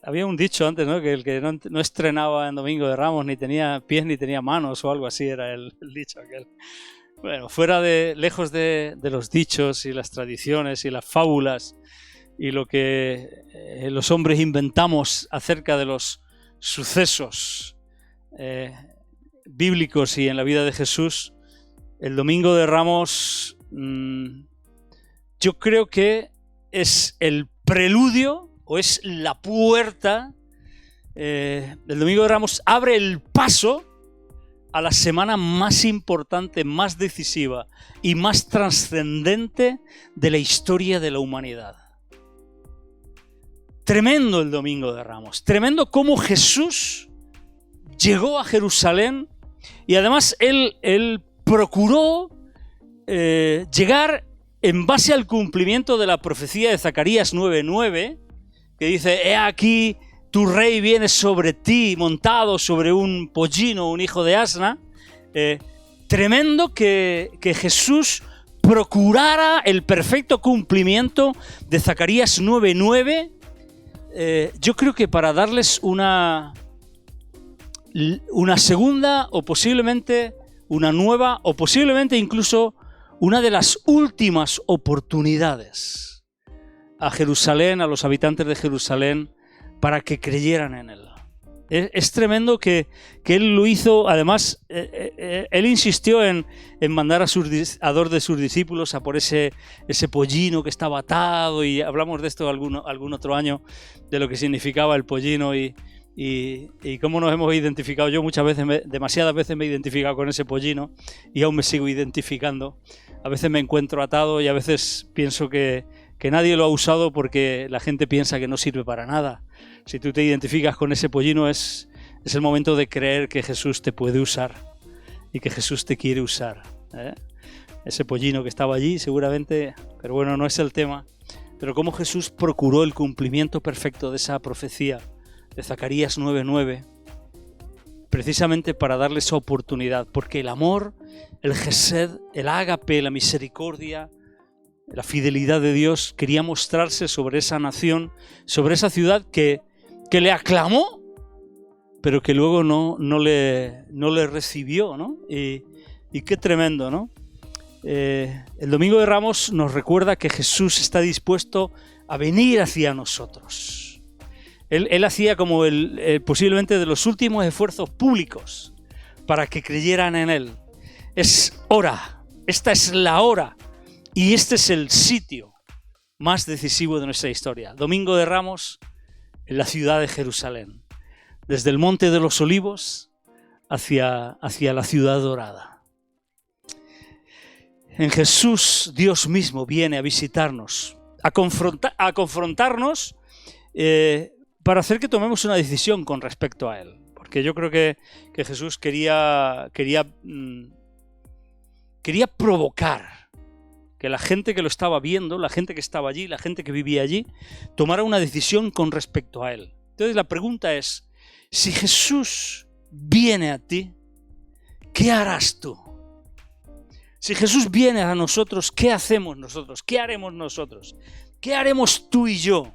Había un dicho antes, ¿no? Que el que no estrenaba en Domingo de Ramos ni tenía pies ni tenía manos o algo así era el dicho aquel. Bueno, lejos de los dichos y las tradiciones y las fábulas y lo que los hombres inventamos acerca de los sucesos bíblicos y en la vida de Jesús, el Domingo de Ramos yo creo que es el preludio o es la puerta. El Domingo de Ramos abre el paso a la semana más importante, más decisiva y más trascendente de la historia de la humanidad. Tremendo el Domingo de Ramos, tremendo cómo Jesús llegó a Jerusalén y además él procuró llegar en base al cumplimiento de la profecía de Zacarías 9:9, que dice: he aquí tu rey viene sobre ti montado sobre un pollino, un hijo de asna. Tremendo que Jesús procurara el perfecto cumplimiento de Zacarías 9:9. Yo creo que para darles una segunda o posiblemente una nueva o posiblemente incluso una de las últimas oportunidades a Jerusalén, a los habitantes de Jerusalén, para que creyeran en él. Es tremendo que él lo hizo. Además, él insistió en mandar a dos de sus discípulos a por ese pollino que estaba atado, y hablamos de esto algún otro año, de lo que significaba el pollino y cómo nos hemos identificado. Yo demasiadas veces me he identificado con ese pollino y aún me sigo identificando. A veces me encuentro atado y a veces pienso que nadie lo ha usado porque la gente piensa que no sirve para nada. Si tú te identificas con ese pollino, es el momento de creer que Jesús te puede usar y que Jesús te quiere usar. Ese pollino que estaba allí seguramente, pero bueno, no es el tema. Pero cómo Jesús procuró el cumplimiento perfecto de esa profecía de Zacarías 9:9, precisamente para darle esa oportunidad, porque el amor, el Gesed, el ágape, la misericordia, la fidelidad de Dios quería mostrarse sobre esa nación, sobre esa ciudad que le aclamó, pero que luego no le recibió, ¿no? Y qué tremendo, ¿no? El Domingo de Ramos nos recuerda que Jesús está dispuesto a venir hacia nosotros. Él hacía como posiblemente de los últimos esfuerzos públicos para que creyeran en él. Es hora, esta es la hora. Y este es el sitio más decisivo de nuestra historia. Domingo de Ramos en la ciudad de Jerusalén. Desde el Monte de los Olivos hacia la ciudad dorada. En Jesús Dios mismo viene a visitarnos, a confrontarnos para hacer que tomemos una decisión con respecto a Él. Porque yo creo que Jesús quería provocar que la gente que lo estaba viendo, la gente que estaba allí, la gente que vivía allí, tomara una decisión con respecto a él. Entonces la pregunta es, si Jesús viene a ti, ¿qué harás tú? Si Jesús viene a nosotros, ¿qué hacemos nosotros? ¿Qué haremos nosotros? ¿Qué haremos tú y yo?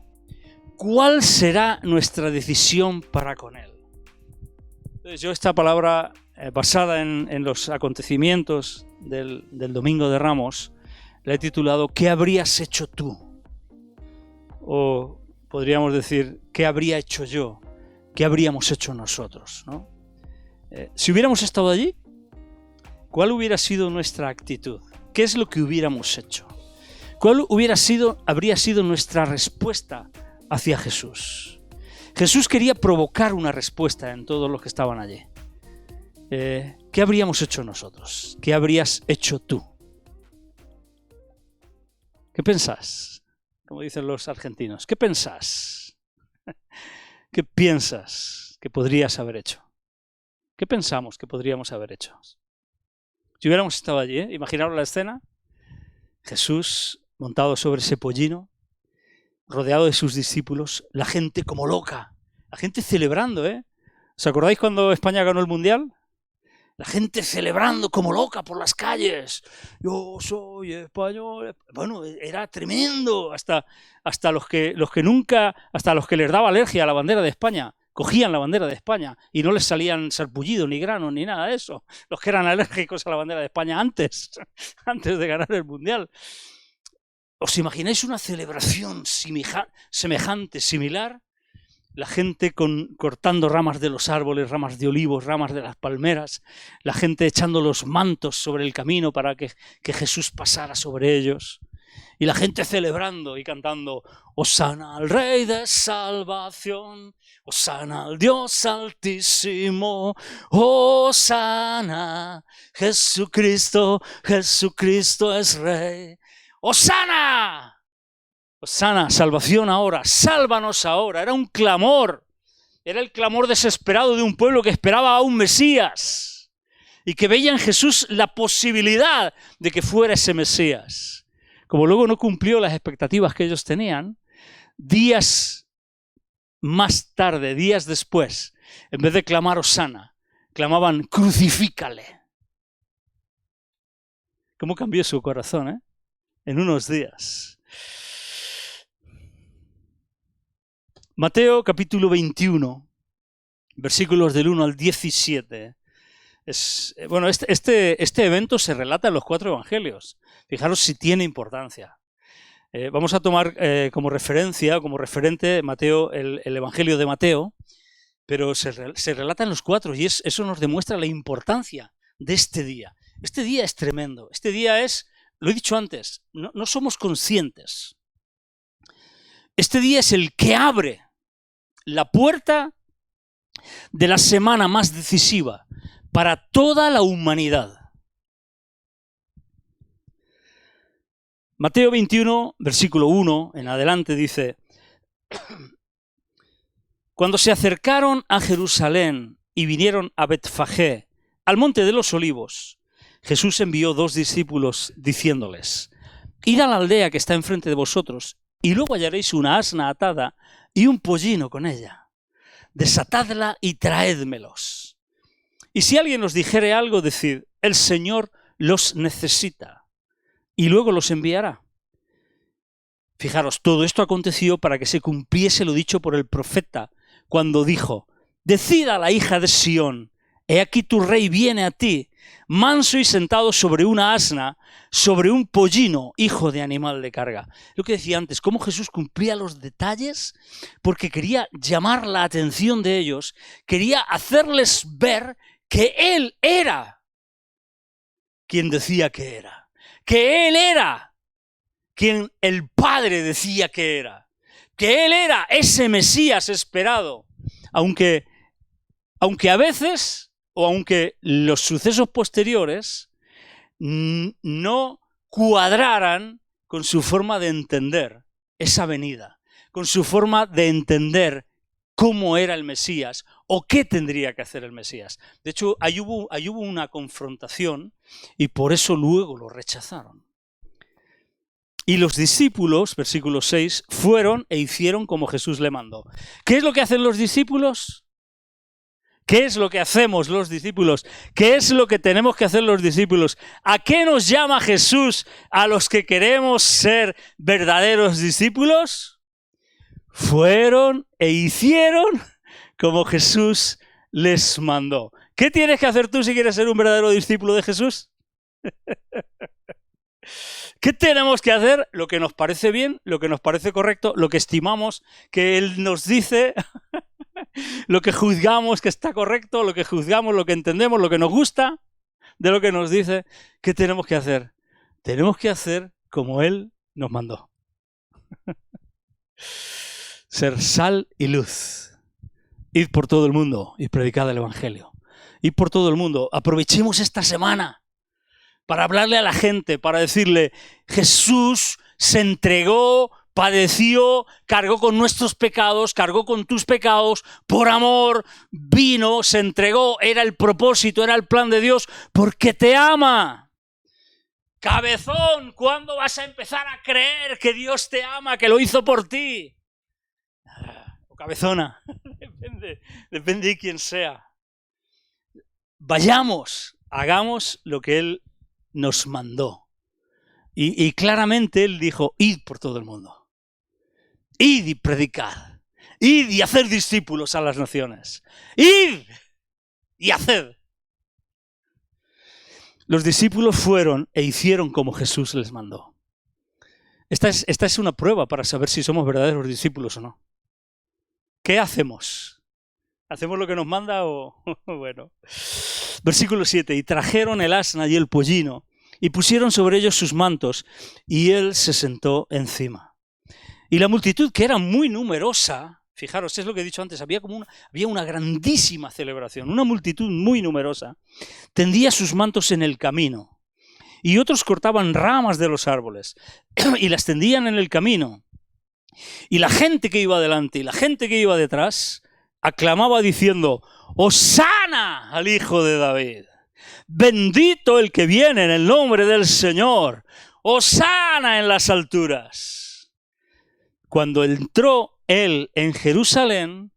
¿Cuál será nuestra decisión para con él? Entonces yo esta palabra, basada en los acontecimientos del Domingo de Ramos, la he titulado ¿Qué habrías hecho tú? O podríamos decir ¿qué habría hecho yo? ¿Qué habríamos hecho nosotros? ¿No? Si hubiéramos estado allí, ¿cuál hubiera sido nuestra actitud? ¿Qué es lo que hubiéramos hecho? ¿Cuál habría sido nuestra respuesta hacia Jesús? Jesús quería provocar una respuesta en todos los que estaban allí. ¿Qué habríamos hecho nosotros? ¿Qué habrías hecho tú? ¿Qué pensás? Como dicen los argentinos, ¿qué pensás? ¿Qué piensas que podrías haber hecho? ¿Qué pensamos que podríamos haber hecho? Si hubiéramos estado allí, imaginaros la escena, Jesús montado sobre ese pollino, rodeado de sus discípulos, la gente como loca, la gente celebrando, ¿Os acordáis cuando España ganó el Mundial? La gente celebrando como loca por las calles. Yo soy español. Bueno, era tremendo. Hasta los que les daba alergia a la bandera de España, cogían la bandera de España y no les salían sarpullidos, ni granos, ni nada de eso. Los que eran alérgicos a la bandera de España antes de ganar el Mundial. ¿Os imagináis una celebración semejante, similar? La gente cortando ramas de los árboles, ramas de olivos, ramas de las palmeras, la gente echando los mantos sobre el camino para que Jesús pasara sobre ellos, y la gente celebrando y cantando: Hosana al Rey de Salvación, Hosana al Dios Altísimo, Hosana, Jesucristo, Jesucristo es Rey, Hosana. Hosana, salvación ahora, sálvanos ahora. Era un clamor, era el clamor desesperado de un pueblo que esperaba a un Mesías y que veía en Jesús la posibilidad de que fuera ese Mesías. Como luego no cumplió las expectativas que ellos tenían, días más tarde, días después, en vez de clamar Hosana, clamaban: crucifícale. ¿Cómo cambió su corazón, en unos días? Mateo capítulo 21, versículos del 1 al 17. Este evento se relata en los 4 evangelios. Fijaros si tiene importancia. Vamos a tomar como referencia, como referente, Mateo, el evangelio de Mateo, pero se relata en los 4 y eso nos demuestra la importancia de este día. Este día es tremendo. Este día es, lo he dicho antes, no somos conscientes. Este día es el que abre la puerta de la semana más decisiva para toda la humanidad. Mateo 21, versículo 1 en adelante dice: Cuando se acercaron a Jerusalén y vinieron a Betfagé, al monte de los Olivos, Jesús envió 2 discípulos diciéndoles: Id a la aldea que está enfrente de vosotros y luego hallaréis una asna atada y un pollino con ella. Desatadla y traédmelos. Y si alguien os dijere algo, decid: el Señor los necesita, y luego los enviará. Fijaros, todo esto aconteció para que se cumpliese lo dicho por el profeta, cuando dijo: decid a la hija de Sión, he aquí tu rey viene a ti, manso y sentado sobre una asna, sobre un pollino, hijo de animal de carga. Lo que decía antes, cómo Jesús cumplía los detalles porque quería llamar la atención de ellos, quería hacerles ver que Él era quien decía que era, que Él era quien el Padre decía que Él era ese Mesías esperado, aunque a veces, o aunque los sucesos posteriores no cuadraran con su forma de entender esa venida, con su forma de entender cómo era el Mesías o qué tendría que hacer el Mesías. De hecho, ahí hubo una confrontación y por eso luego lo rechazaron. Y los discípulos, versículo 6, fueron e hicieron como Jesús le mandó. ¿Qué es lo que hacen los discípulos? ¿Qué es lo que hacemos los discípulos? ¿Qué es lo que tenemos que hacer los discípulos? ¿A qué nos llama Jesús a los que queremos ser verdaderos discípulos? Fueron e hicieron como Jesús les mandó. ¿Qué tienes que hacer tú si quieres ser un verdadero discípulo de Jesús? ¿Qué tenemos que hacer? Lo que nos parece bien, lo que nos parece correcto, lo que estimamos que Él nos dice, lo que juzgamos que está correcto, lo que juzgamos, lo que entendemos, lo que nos gusta de lo que nos dice. ¿Qué tenemos que hacer? Tenemos que hacer como Él nos mandó. Ser sal y luz. Id por todo el mundo y predicad el Evangelio. Id por todo el mundo. Aprovechemos esta semana para hablarle a la gente, para decirle: Jesús se entregó, padeció, cargó con nuestros pecados, cargó con tus pecados, por amor, vino, se entregó, era el propósito, era el plan de Dios, porque te ama. Cabezón, ¿cuándo vas a empezar a creer que Dios te ama, que lo hizo por ti? O cabezona, depende de quién sea. Vayamos hagamos lo que Él nos mandó. Y claramente Él dijo, id por todo el mundo. Id y predicad. Id y hacer discípulos a las naciones. Id y haced. Los discípulos fueron e hicieron como Jesús les mandó. Esta es una prueba para saber si somos verdaderos discípulos o no. ¿Qué hacemos? ¿Hacemos lo que nos manda o...? Bueno. Versículo 7. Y trajeron el asna y el pollino y pusieron sobre ellos sus mantos y él se sentó encima. Y la multitud, que era muy numerosa, fijaros, es lo que he dicho antes, había una grandísima celebración, una multitud muy numerosa, tendía sus mantos en el camino. Y otros cortaban ramas de los árboles y las tendían en el camino. Y la gente que iba delante y la gente que iba detrás aclamaba diciendo, ¡Hosana al Hijo de David! ¡Bendito el que viene en el nombre del Señor! ¡Hosana en las alturas! Cuando entró él en Jerusalén,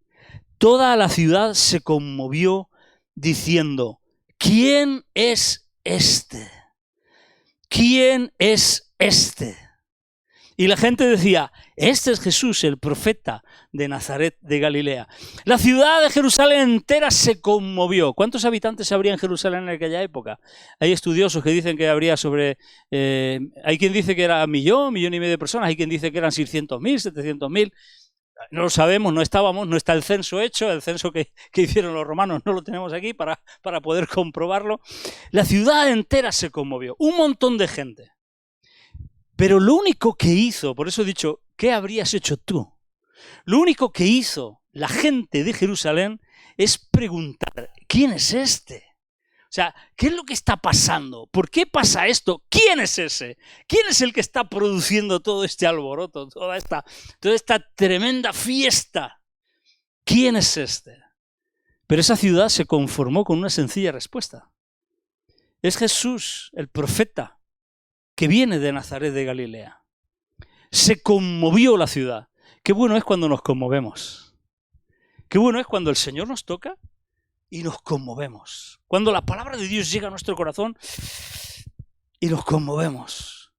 toda la ciudad se conmovió diciendo, ¿quién es este? ¿Quién es este? Y la gente decía, este es Jesús, el profeta de Nazaret de Galilea. La ciudad de Jerusalén entera se conmovió. ¿Cuántos habitantes habría en Jerusalén en aquella época? Hay estudiosos que dicen que habría sobre... hay quien dice que era millón y medio de personas, hay quien dice que eran 600.000, 700.000. No lo sabemos, no estábamos, no está el censo hecho, el censo que hicieron los romanos no lo tenemos aquí para poder comprobarlo. La ciudad entera se conmovió, un montón de gente. Pero lo único que hizo, por eso he dicho, ¿qué habrías hecho tú? Lo único que hizo la gente de Jerusalén es preguntar, ¿quién es este? O sea, ¿qué es lo que está pasando? ¿Por qué pasa esto? ¿Quién es ese? ¿Quién es el que está produciendo todo este alboroto, toda esta tremenda fiesta? ¿Quién es este? Pero esa ciudad se conformó con una sencilla respuesta. Es Jesús, el profeta, que viene de Nazaret de Galilea. Se conmovió la ciudad. Qué bueno es cuando nos conmovemos. Qué bueno es cuando el Señor nos toca y nos conmovemos. Cuando la palabra de Dios llega a nuestro corazón y nos conmovemos.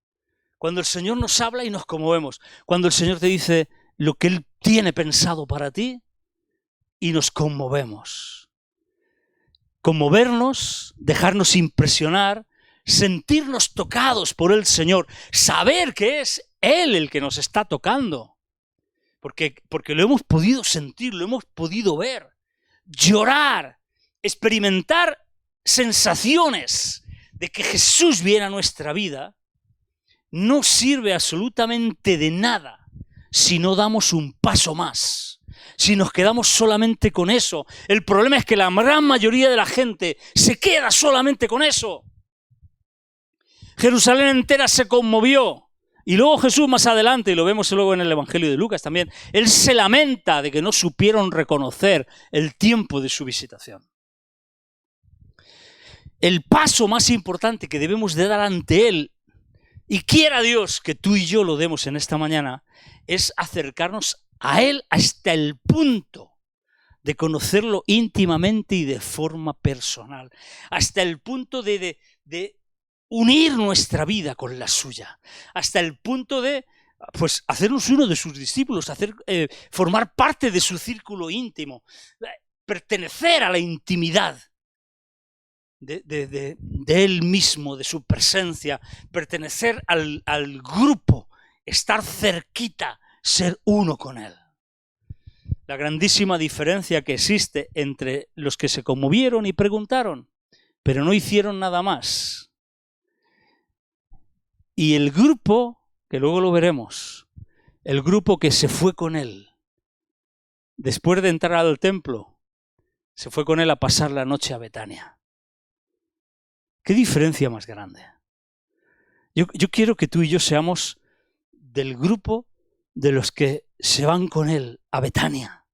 Cuando el Señor nos habla y nos conmovemos. Cuando el Señor te dice lo que Él tiene pensado para ti y nos conmovemos. Conmovernos, dejarnos impresionar, sentirnos tocados por el Señor, saber que es Él el que nos está tocando. Porque lo hemos podido sentir, lo hemos podido ver. Llorar, experimentar sensaciones de que Jesús viene a nuestra vida, no sirve absolutamente de nada si no damos un paso más, si nos quedamos solamente con eso. El problema es que la gran mayoría de la gente se queda solamente con eso. Jerusalén entera se conmovió. Y luego Jesús más adelante, y lo vemos luego en el Evangelio de Lucas también, Él se lamenta de que no supieron reconocer el tiempo de su visitación. El paso más importante que debemos de dar ante Él, y quiera Dios que tú y yo lo demos en esta mañana, es acercarnos a Él hasta el punto de conocerlo íntimamente y de forma personal, hasta el punto de unir nuestra vida con la suya, hasta el punto de hacernos uno de sus discípulos, formar parte de su círculo íntimo, pertenecer a la intimidad de Él mismo, de su presencia, pertenecer al grupo, estar cerquita, ser uno con Él. La grandísima diferencia que existe entre los que se conmovieron y preguntaron, pero no hicieron nada más. Y el grupo, que luego lo veremos, el grupo que se fue con Él, después de entrar al templo, se fue con Él a pasar la noche a Betania. ¿Qué diferencia más grande? Yo quiero que tú y yo seamos del grupo de los que se van con Él a Betania.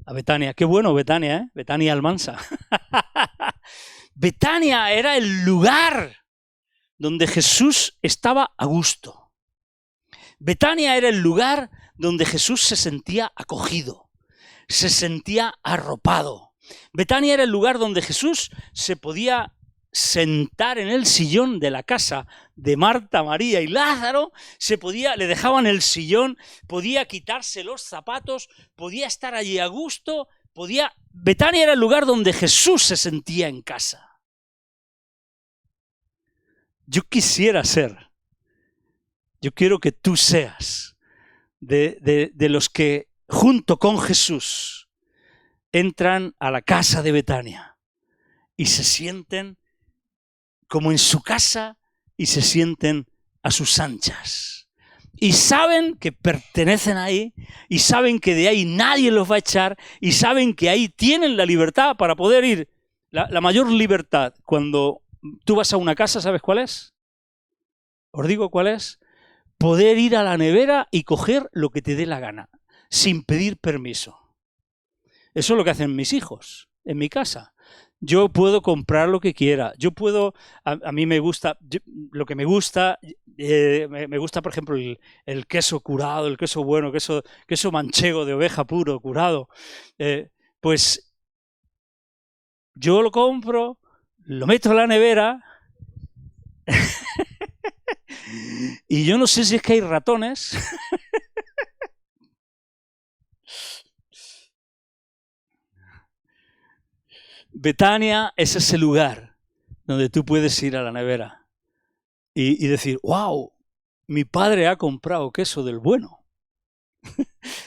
A Betania, qué bueno Betania, ¿eh? Betania Almansa. Betania era el lugar donde Jesús estaba a gusto. Betania era el lugar donde Jesús se sentía acogido, se sentía arropado. Betania era el lugar donde Jesús se podía sentar en el sillón de la casa de Marta, María y Lázaro, le dejaban el sillón, podía quitarse los zapatos, podía estar allí a gusto, Betania era el lugar donde Jesús se sentía en casa. Yo quiero que tú seas de los que junto con Jesús entran a la casa de Betania y se sienten como en su casa y se sienten a sus anchas. Y saben que pertenecen ahí y saben que de ahí nadie los va a echar y saben que ahí tienen la libertad para poder ir. La mayor libertad cuando tú vas a una casa, ¿sabes cuál es? Os digo cuál es. Poder ir a la nevera y coger lo que te dé la gana, sin pedir permiso. Eso es lo que hacen mis hijos en mi casa. Yo puedo comprar lo que quiera. Yo puedo, a mí me gusta, lo que me gusta, me gusta por ejemplo el queso curado, el queso bueno, queso manchego de oveja puro, curado. Pues yo lo compro, lo meto en la nevera y yo no sé si es que hay ratones. Betania es ese lugar donde tú puedes ir a la nevera y decir, wow, mi padre ha comprado queso del bueno.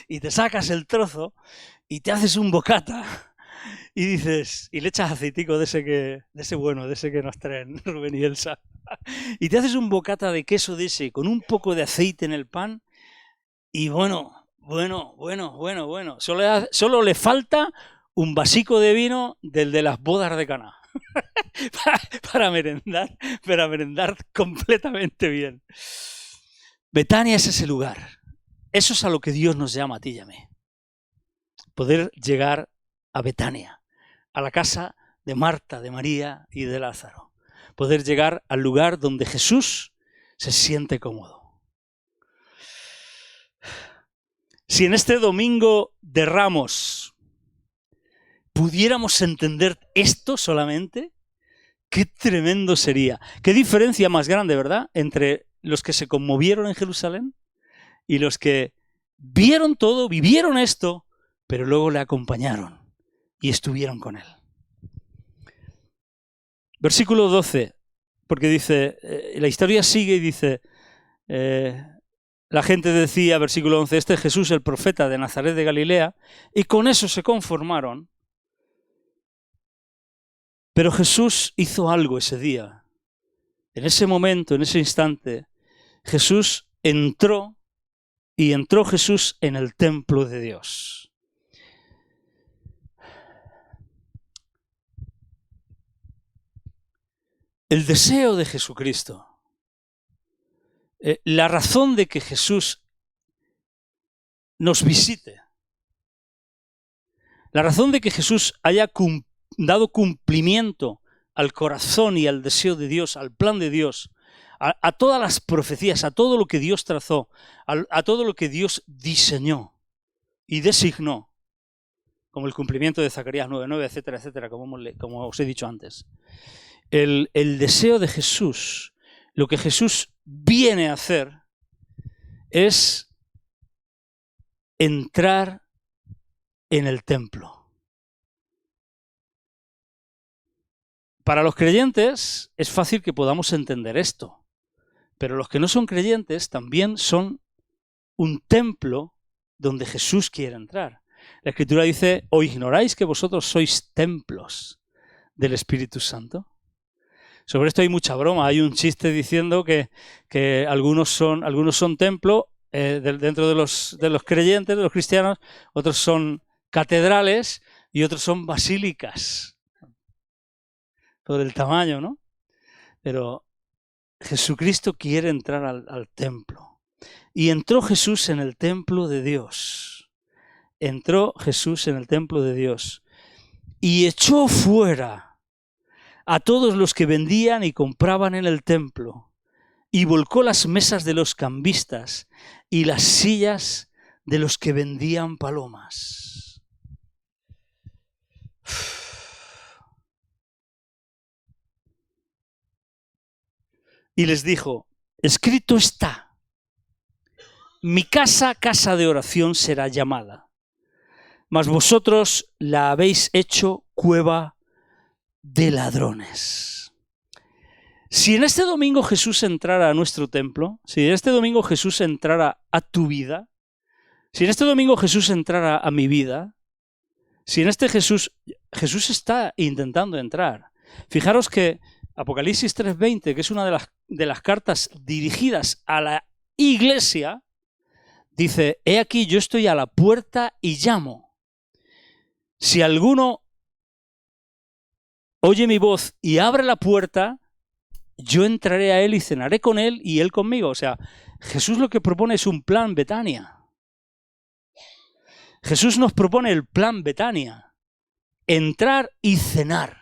Y te sacas el trozo y te haces un bocata y dices, y le echas aceitico de ese que nos traen Rubén y Elsa. Y te haces un bocata de queso de ese con un poco de aceite en el pan y bueno. Solo le falta un vasico de vino del de las bodas de Caná. para merendar completamente bien. Betania es ese lugar. Eso es a lo que Dios nos llama a ti y a mí. Poder llegar a Betania, a la casa de Marta, de María y de Lázaro. Poder llegar al lugar donde Jesús se siente cómodo. Si en este domingo de Ramos pudiéramos entender esto solamente, qué tremendo sería. Qué diferencia más grande, ¿verdad?, entre los que se conmovieron en Jerusalén y los que vieron todo, vivieron esto, pero luego le acompañaron y estuvieron con él. Versículo 12, porque dice, la historia sigue y dice, la gente decía, versículo 11, este es Jesús, el profeta de Nazaret de Galilea, y con eso se conformaron. Pero Jesús hizo algo ese día. En ese momento, en ese instante, Jesús entró Jesús en el templo de Dios. El deseo de Jesucristo, la razón de que Jesús nos visite, la razón de que Jesús haya dado cumplimiento al corazón y al deseo de Dios, al plan de Dios, a todas las profecías, a todo lo que Dios trazó, a todo lo que Dios diseñó y designó, como el cumplimiento de Zacarías 9:9, etcétera, etcétera, como os he dicho antes. El deseo de Jesús, lo que Jesús viene a hacer es entrar en el templo. Para los creyentes es fácil que podamos entender esto, pero los que no son creyentes también son un templo donde Jesús quiere entrar. La Escritura dice, ¿o ignoráis que vosotros sois templos del Espíritu Santo? Sobre esto hay mucha broma. Hay un chiste diciendo que algunos son templo dentro de los creyentes, de los cristianos, otros son catedrales y otros son basílicas. Por el tamaño, ¿no? Pero Jesucristo quiere entrar al templo. Y entró Jesús en el templo de Dios. Entró Jesús en el templo de Dios. Y echó fuera a todos los que vendían y compraban en el templo, y volcó las mesas de los cambistas y las sillas de los que vendían palomas. y les dijo: escrito está, mi casa, casa de oración será llamada, mas vosotros la habéis hecho cueva de ladrones. Si en este domingo Jesús entrara a nuestro templo, si en este domingo Jesús entrara a tu vida, si en este domingo Jesús entrara a mi vida, si en este Jesús está intentando entrar. Fijaros que Apocalipsis 3:20, que es una de las cartas dirigidas a la iglesia, dice: he aquí, yo estoy a la puerta y llamo. Si alguno oye mi voz y abre la puerta, yo entraré a él y cenaré con él y él conmigo. O sea, Jesús lo que propone es un plan Betania. Jesús nos propone el plan Betania. Entrar y cenar.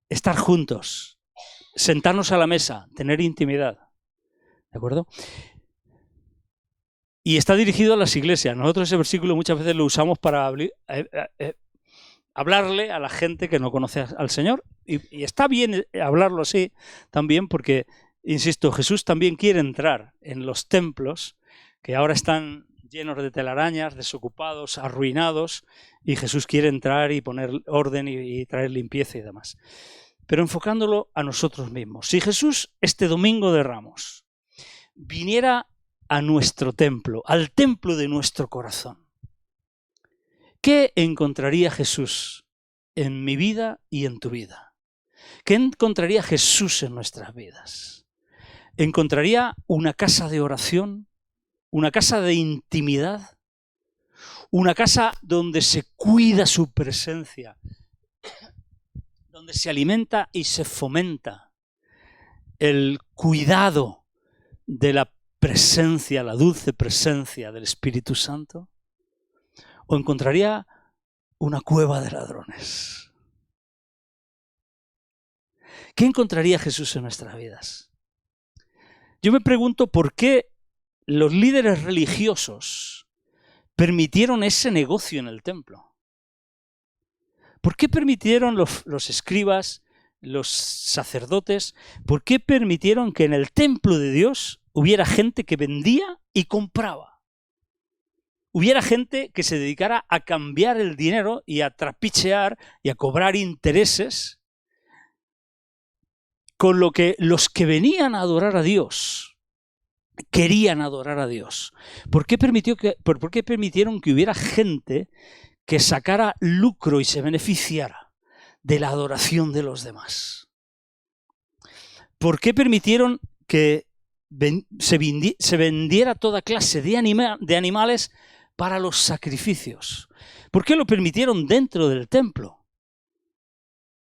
Estar juntos. Sentarnos a la mesa. Tener intimidad. ¿De acuerdo? Y está dirigido a las iglesias. Nosotros ese versículo muchas veces lo usamos para hablarle a la gente que no conoce al Señor. Y está bien hablarlo así también porque, insisto, Jesús también quiere entrar en los templos que ahora están llenos de telarañas, desocupados, arruinados, y Jesús quiere entrar y poner orden y traer limpieza y demás. Pero enfocándolo a nosotros mismos. Si Jesús este domingo de Ramos viniera a nuestro templo, al templo de nuestro corazón, ¿qué encontraría Jesús en mi vida y en tu vida? ¿Qué encontraría Jesús en nuestras vidas? ¿Encontraría una casa de oración? ¿Una casa de intimidad? ¿Una casa donde se cuida su presencia? Donde se alimenta y se fomenta el cuidado de la presencia, la dulce presencia del Espíritu Santo? ¿O encontraría una cueva de ladrones? ¿Qué encontraría Jesús en nuestras vidas? Yo me pregunto por qué los líderes religiosos permitieron ese negocio en el templo. ¿Por qué permitieron los escribas, los sacerdotes, por qué permitieron que en el templo de Dios hubiera gente que vendía y compraba? Hubiera gente que se dedicara a cambiar el dinero y a trapichear y a cobrar intereses con lo que los que venían a adorar a Dios querían adorar a Dios. ¿Por qué permitieron que hubiera gente que sacara lucro y se beneficiara de la adoración de los demás? ¿Por qué permitieron que se vendiera toda clase de animales para los sacrificios? ¿Por qué lo permitieron dentro del templo?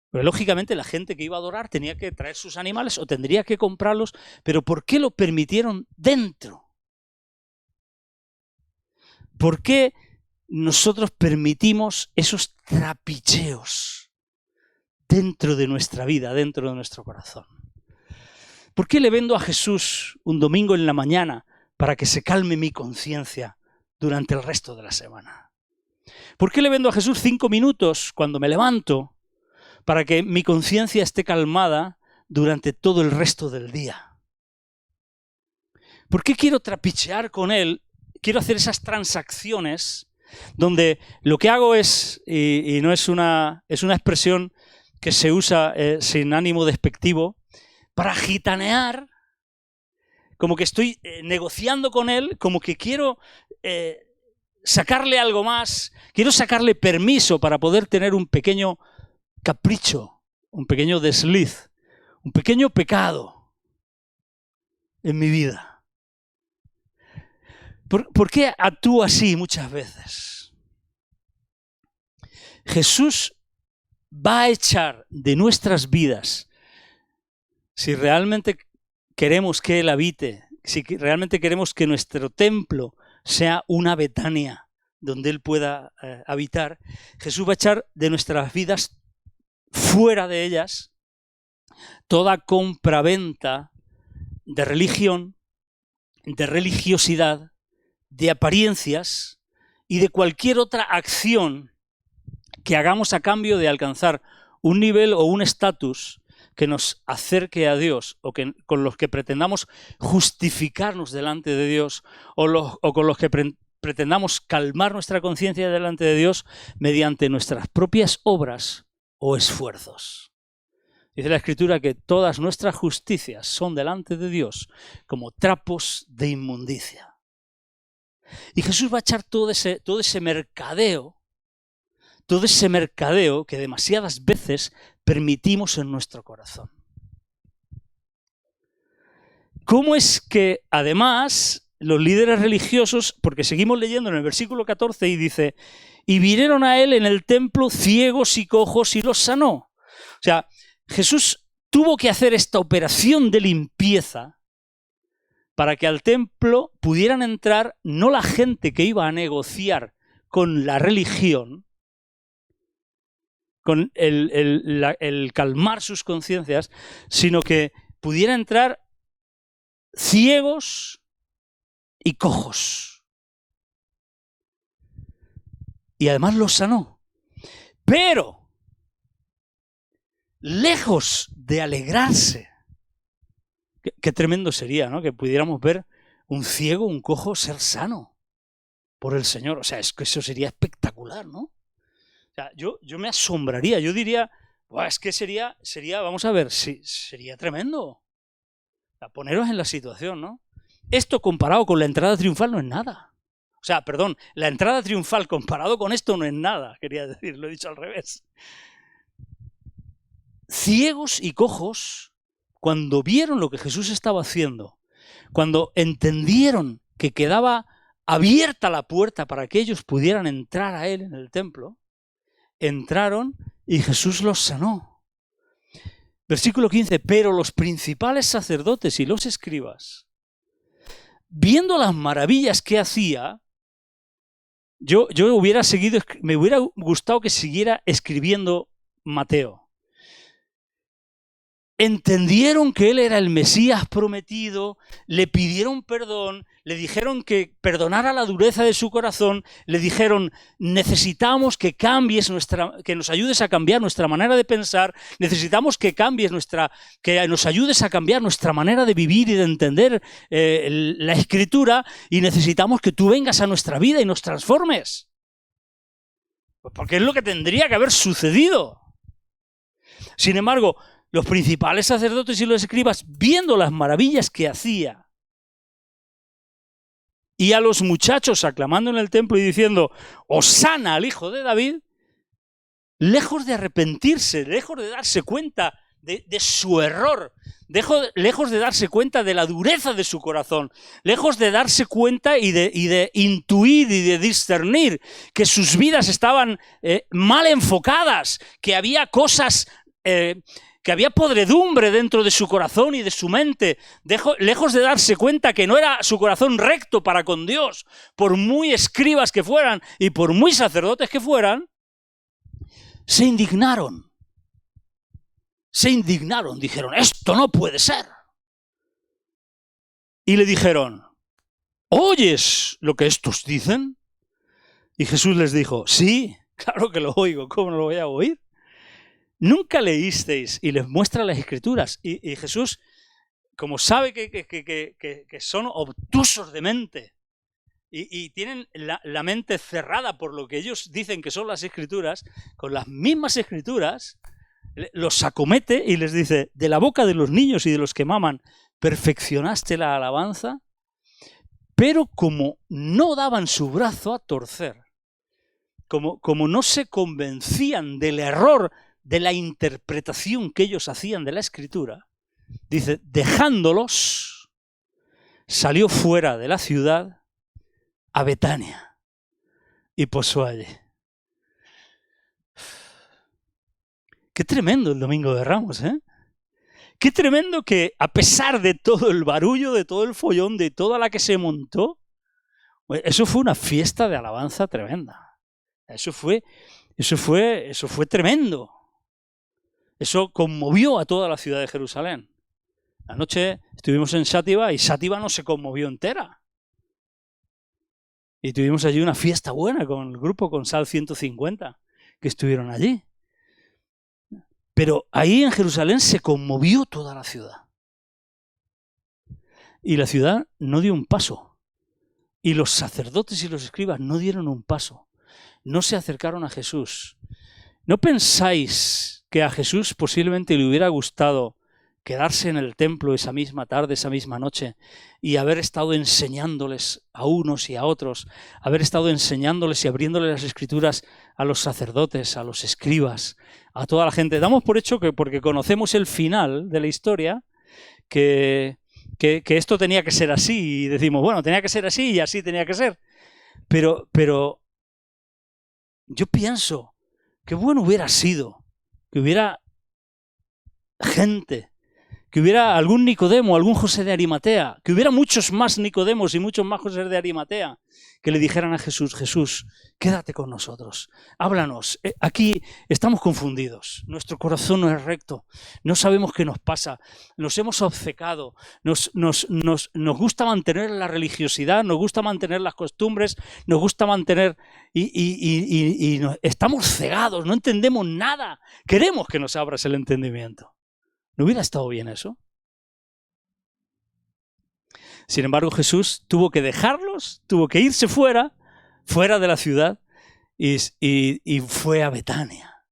Pero lógicamente la gente que iba a adorar tenía que traer sus animales o tendría que comprarlos, pero ¿por qué lo permitieron dentro? ¿Por qué nosotros permitimos esos trapicheos dentro de nuestra vida, dentro de nuestro corazón? ¿Por qué le vendo a Jesús un domingo en la mañana para que se calme mi conciencia durante el resto de la semana? ¿Por qué le vendo a Jesús 5 minutos cuando me levanto para que mi conciencia esté calmada durante todo el resto del día? ¿Por qué quiero trapichear con Él? Quiero hacer esas transacciones donde lo que hago es, y no es una expresión que se usa sin ánimo despectivo, para gitanear, como que estoy negociando con Él, como que quiero sacarle algo más, quiero sacarle permiso para poder tener un pequeño capricho, un pequeño desliz, un pequeño pecado en mi vida. ¿Por qué actúo así muchas veces? Jesús va a echar de nuestras vidas, si realmente queremos que Él habite, si realmente queremos que nuestro templo sea una Betania donde Él pueda habitar, Jesús va a echar de nuestras vidas, fuera de ellas, toda compraventa de religión, de religiosidad, de apariencias y de cualquier otra acción que hagamos a cambio de alcanzar un nivel o un estatus que nos acerque a Dios o con los que pretendamos justificarnos delante de Dios o con los que pretendamos calmar nuestra conciencia delante de Dios mediante nuestras propias obras o esfuerzos. Dice la Escritura que todas nuestras justicias son delante de Dios como trapos de inmundicia. Y Jesús va a echar todo ese mercadeo que demasiadas veces permitimos en nuestro corazón. ¿Cómo es que además los líderes religiosos, porque seguimos leyendo en el versículo 14 y dice, y vinieron a él en el templo ciegos y cojos y los sanó? O sea, Jesús tuvo que hacer esta operación de limpieza para que al templo pudieran entrar no la gente que iba a negociar con la religión, con el calmar sus conciencias, sino que pudiera entrar ciegos y cojos. Y además los sanó. Pero, lejos de alegrarse, qué tremendo sería, ¿no? Que pudiéramos ver un ciego, un cojo ser sano por el Señor. O sea, es que eso sería espectacular, ¿no? O sea, yo me asombraría, yo diría, es que sería, vamos a ver, sería tremendo. O sea, poneros en la situación, ¿no? Esto comparado con la entrada triunfal no es nada. O sea, perdón, la entrada triunfal comparado con esto no es nada, quería decir, lo he dicho al revés. Ciegos y cojos, cuando vieron lo que Jesús estaba haciendo, cuando entendieron que quedaba abierta la puerta para que ellos pudieran entrar a él en el templo, entraron y Jesús los sanó. Versículo 15, pero los principales sacerdotes y los escribas, viendo las maravillas que hacía, yo hubiera seguido, me hubiera gustado que siguiera escribiendo Mateo. Entendieron que él era el Mesías prometido, le pidieron perdón, le dijeron que perdonara la dureza de su corazón, le dijeron, necesitamos que cambies que nos ayudes a cambiar nuestra manera de pensar, necesitamos que que nos ayudes a cambiar nuestra manera de vivir y de entender la Escritura, y necesitamos que tú vengas a nuestra vida y nos transformes. Porque es lo que tendría que haber sucedido. Sin embargo, los principales sacerdotes y los escribas, viendo las maravillas que hacía, y a los muchachos aclamando en el templo y diciendo, Hosana al Hijo de David, lejos de arrepentirse, lejos de darse cuenta de su error, lejos de darse cuenta de la dureza de su corazón, lejos de darse cuenta y de intuir y de discernir que sus vidas estaban mal enfocadas, que había cosas... que había podredumbre dentro de su corazón y de su mente, lejos de darse cuenta que no era su corazón recto para con Dios, por muy escribas que fueran y por muy sacerdotes que fueran, se indignaron, dijeron, esto no puede ser. Y le dijeron, ¿oyes lo que estos dicen? Y Jesús les dijo, sí, claro que lo oigo, ¿cómo no lo voy a oír? Nunca leísteis, y les muestra las Escrituras, y Jesús, como sabe que son obtusos de mente y tienen la mente cerrada por lo que ellos dicen que son las Escrituras, con las mismas Escrituras los acomete y les dice, de la boca de los niños y de los que maman perfeccionaste la alabanza, pero como no daban su brazo a torcer, como no se convencían del error de la interpretación que ellos hacían de la Escritura, dice, dejándolos, salió fuera de la ciudad a Betania y posó allí. Qué tremendo el Domingo de Ramos, ¿eh? Qué tremendo que a pesar de todo el barullo, de todo el follón, de toda la que se montó, eso fue una fiesta de alabanza tremenda. Eso fue tremendo. Eso conmovió a toda la ciudad de Jerusalén. Anoche estuvimos en Sátiva y Sátiva no se conmovió entera. Y tuvimos allí una fiesta buena con el grupo, con Sal 150, que estuvieron allí. Pero ahí en Jerusalén se conmovió toda la ciudad. Y la ciudad no dio un paso. Y los sacerdotes y los escribas no dieron un paso. No se acercaron a Jesús. ¿No pensáis que a Jesús posiblemente le hubiera gustado quedarse en el templo esa misma tarde, esa misma noche, y haber estado enseñándoles a unos y a otros, haber estado enseñándoles y abriéndoles las escrituras a los sacerdotes, a los escribas, a toda la gente? Damos por hecho que, porque conocemos el final de la historia, que esto tenía que ser así, y decimos, bueno, tenía que ser así y así tenía que ser. Pero yo pienso, qué bueno hubiera sido que hubiera gente, que hubiera algún Nicodemo, algún José de Arimatea, que hubiera muchos más Nicodemos y muchos más José de Arimatea, que le dijeran a Jesús, Jesús, quédate con nosotros, háblanos, aquí estamos confundidos, nuestro corazón no es recto, no sabemos qué nos pasa, nos hemos obcecado, nos gusta mantener la religiosidad, nos gusta mantener las costumbres, nos gusta mantener y estamos cegados, no entendemos nada, queremos que nos abras el entendimiento. ¿No hubiera estado bien eso? Sin embargo, Jesús tuvo que dejarlos, tuvo que irse fuera de la ciudad y fue a Betania.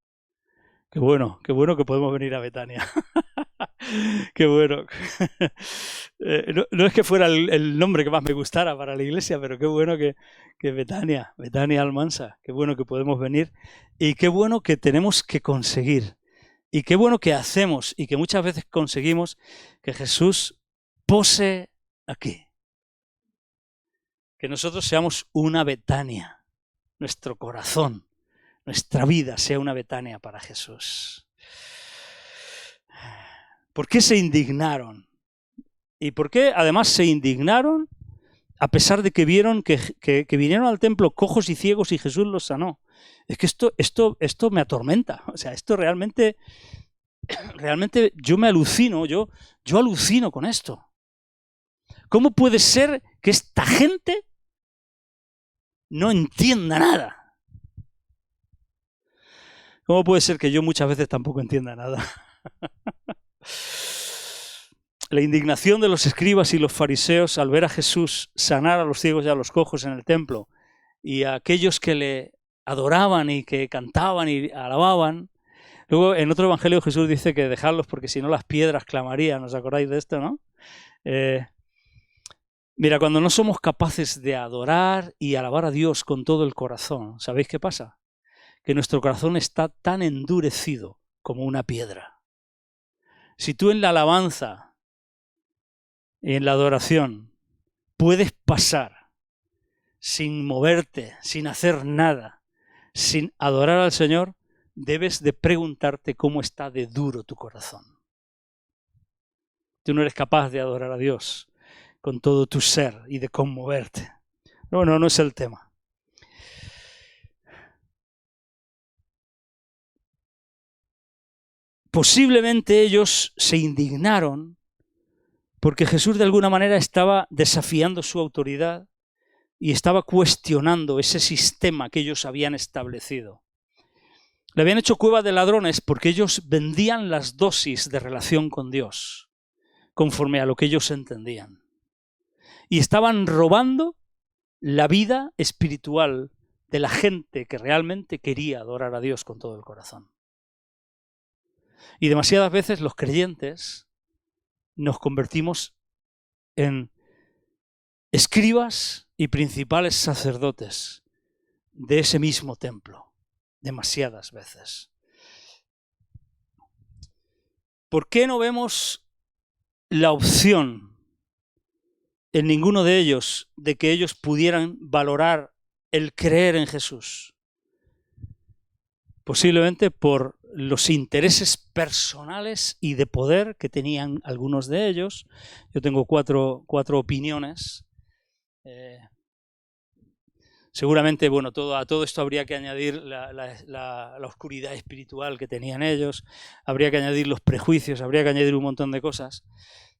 Qué bueno que podemos venir a Betania. Qué bueno. No es que fuera el nombre que más me gustara para la iglesia, pero qué bueno que Betania Almansa, qué bueno que podemos venir y qué bueno que tenemos que conseguir. Y qué bueno que hacemos y que muchas veces conseguimos que Jesús pose aquí. Que nosotros seamos una Betania, nuestro corazón, nuestra vida sea una Betania para Jesús. ¿Por qué se indignaron? ¿Y por qué además se indignaron a pesar de que vieron que vinieron al templo cojos y ciegos y Jesús los sanó? Es que esto me atormenta. O sea, esto realmente yo me alucino, yo alucino con esto. ¿Cómo puede ser que esta gente no entienda nada? ¿Cómo puede ser que yo muchas veces tampoco entienda nada? La indignación de los escribas y los fariseos al ver a Jesús sanar a los ciegos y a los cojos en el templo y a aquellos que le adoraban y que cantaban y alababan. Luego en otro evangelio Jesús dice que dejadlos porque si no las piedras clamarían. ¿Os acordáis de esto, no? Mira, cuando no somos capaces de adorar y alabar a Dios con todo el corazón, ¿sabéis qué pasa? Que nuestro corazón está tan endurecido como una piedra. Si tú en la alabanza y en la adoración puedes pasar sin moverte, sin hacer nada, sin adorar al Señor, debes de preguntarte cómo está de duro tu corazón. Tú no eres capaz de adorar a Dios con todo tu ser y de conmoverte. No es el tema. Posiblemente ellos se indignaron porque Jesús de alguna manera estaba desafiando su autoridad y estaba cuestionando ese sistema que ellos habían establecido. Le habían hecho cueva de ladrones porque ellos vendían las dosis de relación con Dios, conforme a lo que ellos entendían. Y estaban robando la vida espiritual de la gente que realmente quería adorar a Dios con todo el corazón. Y demasiadas veces los creyentes nos convertimos en escribas y principales sacerdotes de ese mismo templo. Demasiadas veces. ¿Por qué no vemos la opción en ninguno de ellos de que ellos pudieran valorar el creer en Jesús? Posiblemente por los intereses personales y de poder que tenían algunos de ellos. Yo tengo cuatro opiniones. Seguramente, bueno, a todo esto habría que añadir la oscuridad espiritual que tenían ellos, habría que añadir los prejuicios, habría que añadir un montón de cosas,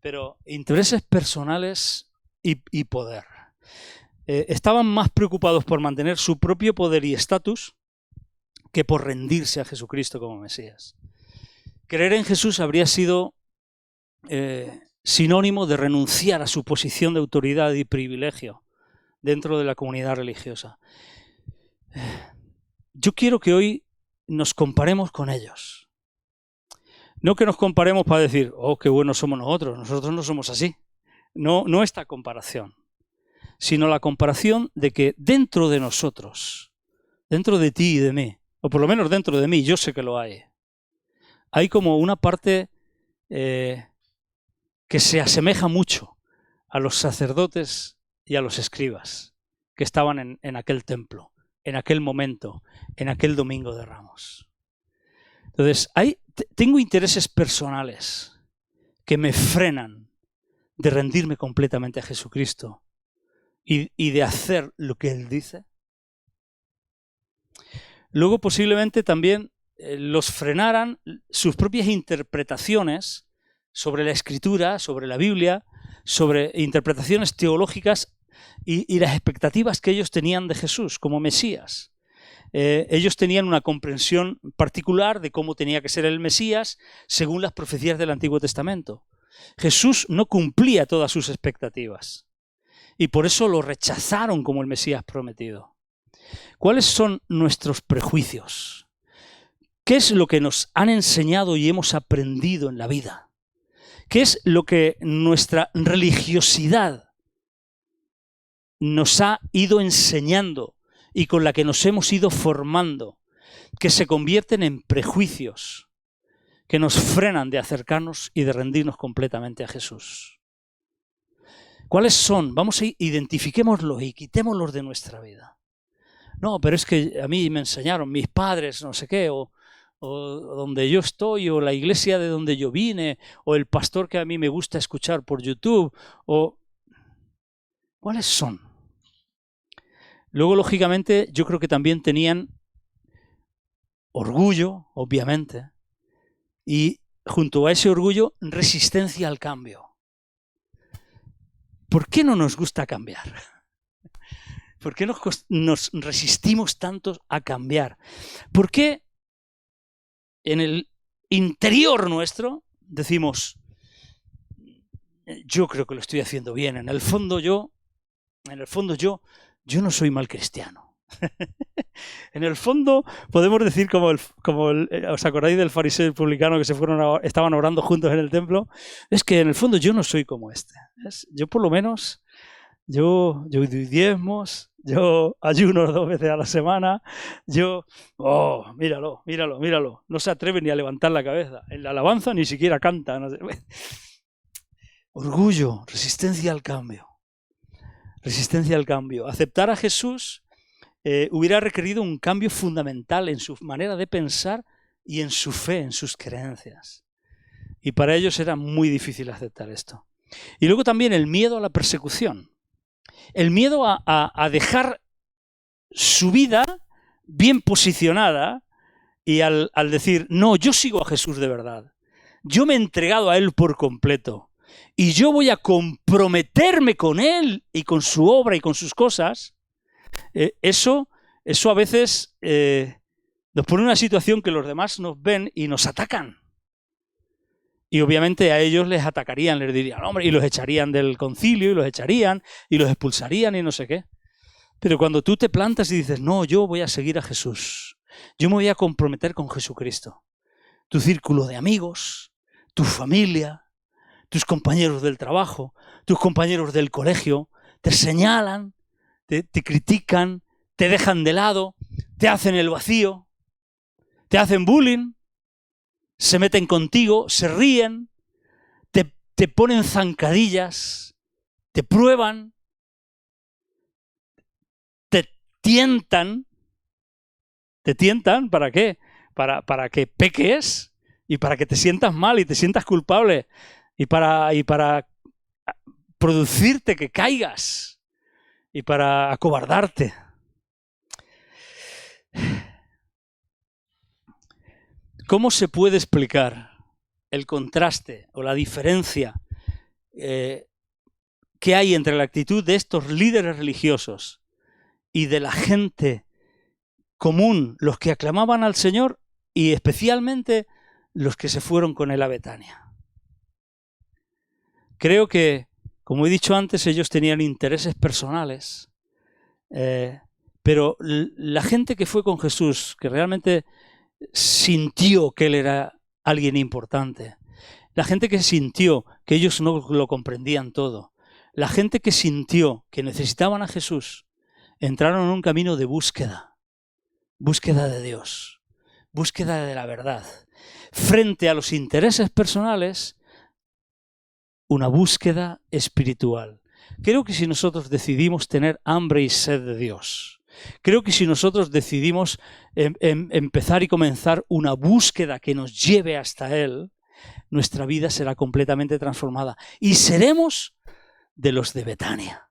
pero intereses personales y poder. Estaban más preocupados por mantener su propio poder y estatus que por rendirse a Jesucristo como Mesías. creer en Jesús habría sido sinónimo de renunciar a su posición de autoridad y privilegio dentro de la comunidad religiosa. Yo quiero que hoy nos comparemos con ellos. No que nos comparemos para decir, oh, qué buenos somos nosotros no somos así. No esta comparación, sino la comparación de que dentro de nosotros, dentro de ti y de mí, o por lo menos dentro de mí, yo sé que lo hay como una parte que se asemeja mucho a los sacerdotes y a los escribas que estaban en aquel templo, en aquel momento, en aquel Domingo de Ramos. Entonces, tengo intereses personales que me frenan de rendirme completamente a Jesucristo y de hacer lo que Él dice. Luego posiblemente también los frenaran sus propias interpretaciones sobre la Escritura, sobre la Biblia, sobre interpretaciones teológicas y las expectativas que ellos tenían de Jesús como Mesías. Ellos tenían una comprensión particular de cómo tenía que ser el Mesías según las profecías del Antiguo Testamento. Jesús no cumplía todas sus expectativas y por eso lo rechazaron como el Mesías prometido. ¿Cuáles son nuestros prejuicios? ¿Qué es lo que nos han enseñado y hemos aprendido en la vida? ¿Qué es lo que nuestra religiosidad nos ha ido enseñando y con la que nos hemos ido formando, que se convierten en prejuicios que nos frenan de acercarnos y de rendirnos completamente a Jesús? ¿Cuáles son? Vamos a identifiquémoslos y quitémoslos de nuestra vida. No, pero es que a mí me enseñaron mis padres, no sé qué, o donde yo estoy, o la iglesia de donde yo vine, o el pastor que a mí me gusta escuchar por YouTube, o... ¿Cuáles son? Luego, lógicamente, yo creo que también tenían orgullo, obviamente, y junto a ese orgullo, resistencia al cambio. ¿Por qué no nos gusta cambiar? ¿Por qué nos resistimos tanto a cambiar? ¿Por qué en el interior nuestro decimos, yo creo que lo estoy haciendo bien, en el fondo yo no soy mal cristiano? En el fondo podemos decir ¿os acordáis del fariseo y el publicano que estaban orando juntos en el templo? Es que en el fondo yo no soy como este. Yo por lo menos, yo doy diezmos, yo ayuno 2 veces a la semana, míralo, no se atreve ni a levantar la cabeza. En la alabanza ni siquiera canta. No sé. Orgullo, resistencia al cambio. Resistencia al cambio. Aceptar a Jesús hubiera requerido un cambio fundamental en su manera de pensar y en su fe, en sus creencias. Y para ellos era muy difícil aceptar esto. Y luego también el miedo a la persecución. El miedo a dejar su vida bien posicionada y al decir, no, yo sigo a Jesús de verdad. Yo me he entregado a Él por completo. Y yo voy a comprometerme con Él y con su obra y con sus cosas. Eso a veces nos pone en una situación que los demás nos ven y nos atacan. Y obviamente a ellos les atacarían, les dirían, hombre, y los echarían del concilio, y los echarían, y los expulsarían y no sé qué. Pero cuando tú te plantas y dices, no, yo voy a seguir a Jesús, yo me voy a comprometer con Jesucristo. Tu círculo de amigos, tu familia, tus compañeros del trabajo, tus compañeros del colegio, te señalan, te critican, te dejan de lado, te hacen el vacío, te hacen bullying, se meten contigo, se ríen, te ponen zancadillas, te prueban, te tientan. ¿Te tientan? ¿Para qué? Para que peques y para que te sientas mal y te sientas culpable y para producirte que caigas y para acobardarte. ¿Cómo se puede explicar el contraste o la diferencia que hay entre la actitud de estos líderes religiosos y de la gente común, los que aclamaban al Señor y especialmente los que se fueron con él a Betania. Creo que, como he dicho antes, ellos tenían intereses personales, pero la gente que fue con Jesús, que realmente sintió que él era alguien importante, la gente que sintió que ellos no lo comprendían todo, la gente que sintió que necesitaban a Jesús, entraron en un camino de búsqueda de Dios, búsqueda de la verdad. Frente a los intereses personales, una búsqueda espiritual. Creo que si nosotros decidimos tener hambre y sed de Dios, creo que si nosotros decidimos empezar y comenzar una búsqueda que nos lleve hasta Él, nuestra vida será completamente transformada y seremos de los de Betania.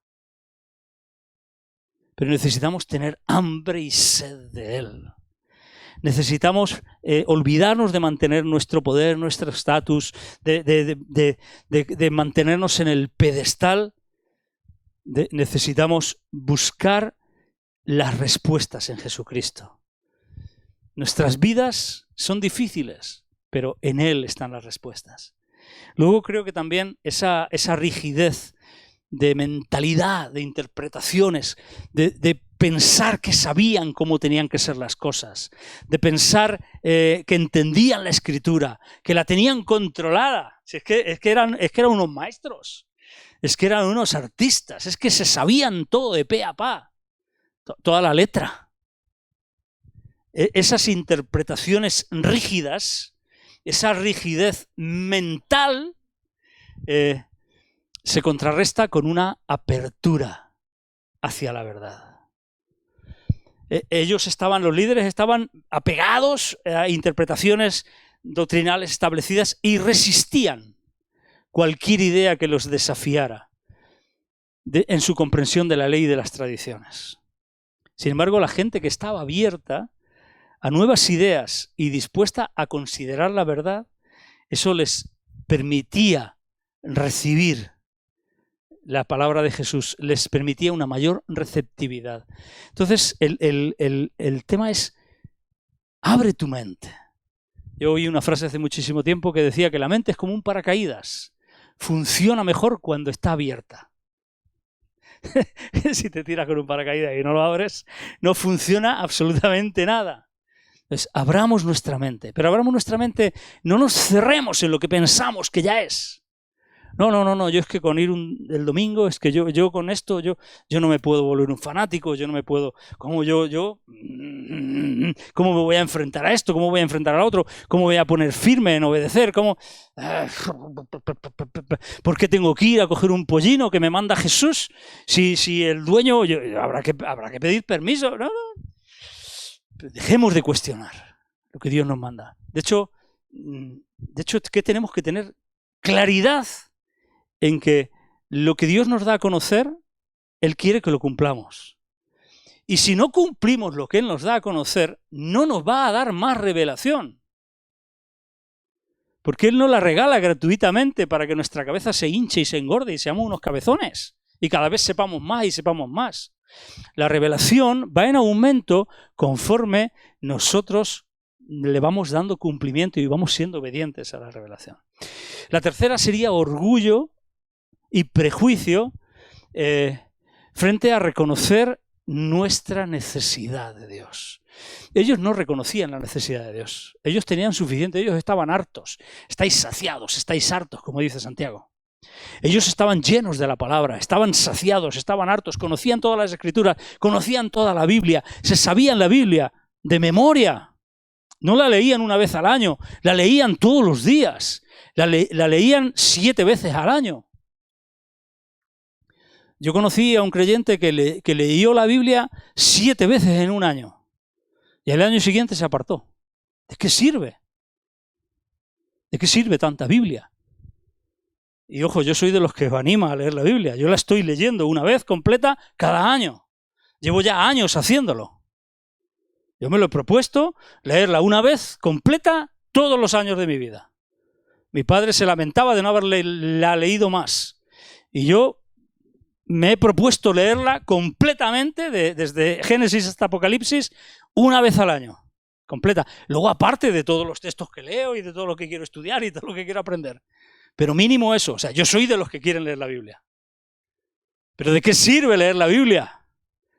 Pero necesitamos tener hambre y sed de Él. Necesitamos olvidarnos de mantener nuestro poder, nuestro estatus, de mantenernos en el pedestal. Necesitamos buscar las respuestas en Jesucristo. Nuestras vidas son difíciles, pero en Él están las respuestas. Luego creo que también esa rigidez de mentalidad, de interpretaciones, de pensar que sabían cómo tenían que ser las cosas, de pensar que entendían la Escritura, que la tenían controlada. Es que eran unos maestros, es que eran unos artistas, es que se sabían todo de pe a pa, toda la letra. Esas interpretaciones rígidas, esa rigidez mental, se contrarresta con una apertura hacia la verdad. Los líderes estaban apegados a interpretaciones doctrinales establecidas y resistían cualquier idea que los desafiara en su comprensión de la ley y de las tradiciones. Sin embargo, la gente que estaba abierta a nuevas ideas y dispuesta a considerar la verdad, eso les permitía recibir la palabra de Jesús, les permitía una mayor receptividad. Entonces, el tema es, abre tu mente. Yo oí una frase hace muchísimo tiempo que decía que la mente es como un paracaídas. Funciona mejor cuando está abierta. Si te tiras con un paracaídas y no lo abres, no funciona absolutamente nada. Entonces, abramos nuestra mente. Pero abramos nuestra mente, no nos cerremos en lo que pensamos que ya es. No, yo es que con ir el domingo, es que yo con esto, yo no me puedo volver un fanático, yo no me puedo, ¿cómo me voy a enfrentar a esto? ¿Cómo voy a enfrentar al otro? ¿Cómo voy a poner firme en obedecer? ¿Por qué tengo que ir a coger un pollino que me manda Jesús? Si el dueño, habrá que pedir permiso, ¿no? Dejemos de cuestionar lo que Dios nos manda. De hecho, ¿qué tenemos que tener? Claridad en que lo que Dios nos da a conocer, Él quiere que lo cumplamos. Y si no cumplimos lo que Él nos da a conocer, no nos va a dar más revelación. Porque Él no la regala gratuitamente para que nuestra cabeza se hinche y se engorde y seamos unos cabezones. Y cada vez sepamos más y sepamos más. La revelación va en aumento conforme nosotros le vamos dando cumplimiento y vamos siendo obedientes a la revelación. La tercera sería orgullo y prejuicio frente a reconocer nuestra necesidad de Dios. Ellos no reconocían la necesidad de Dios. Ellos tenían suficiente, ellos estaban hartos. Estáis saciados, estáis hartos, como dice Santiago. Ellos estaban llenos de la palabra, estaban saciados, estaban hartos, conocían todas las Escrituras, conocían toda la Biblia, se sabían la Biblia de memoria. No la leían una vez al año, la leían todos los días, la leían 7 veces al año. Yo conocí a un creyente que leyó la Biblia 7 veces en un año y al año siguiente se apartó. ¿De qué sirve? ¿De qué sirve tanta Biblia? Y ojo, yo soy de los que os anima a leer la Biblia. Yo la estoy leyendo una vez completa cada año. Llevo ya años haciéndolo. Yo me lo he propuesto leerla una vez completa todos los años de mi vida. Mi padre se lamentaba de no haberla leído más. Y yo me he propuesto leerla completamente, desde Génesis hasta Apocalipsis, una vez al año. completa. Luego, aparte de todos los textos que leo y de todo lo que quiero estudiar y todo lo que quiero aprender. Pero mínimo eso. O sea, yo soy de los que quieren leer la Biblia. ¿Pero de qué sirve leer la Biblia?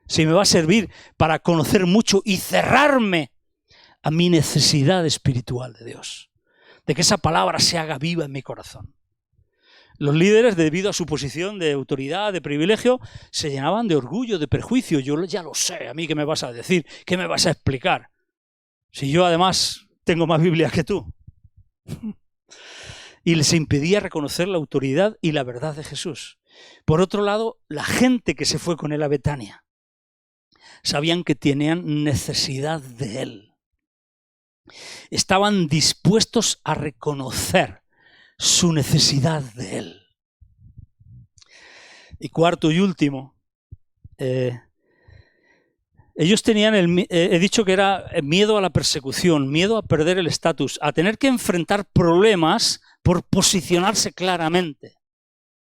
Si me va a servir para conocer mucho y cerrarme a mi necesidad espiritual de Dios. De que esa palabra se haga viva en mi corazón. Los líderes, debido a su posición de autoridad, de privilegio, se llenaban de orgullo, de perjuicio. Yo ya lo sé, ¿a mí qué me vas a decir? ¿Qué me vas a explicar? Si yo además tengo más Biblia que tú. Y les impedía reconocer la autoridad y la verdad de Jesús. Por otro lado, la gente que se fue con él a Betania sabían que tenían necesidad de él. Estaban dispuestos a reconocer su necesidad de él. Y cuarto y último, ellos tenían, he dicho que era miedo a la persecución, miedo a perder el estatus, a tener que enfrentar problemas por posicionarse claramente,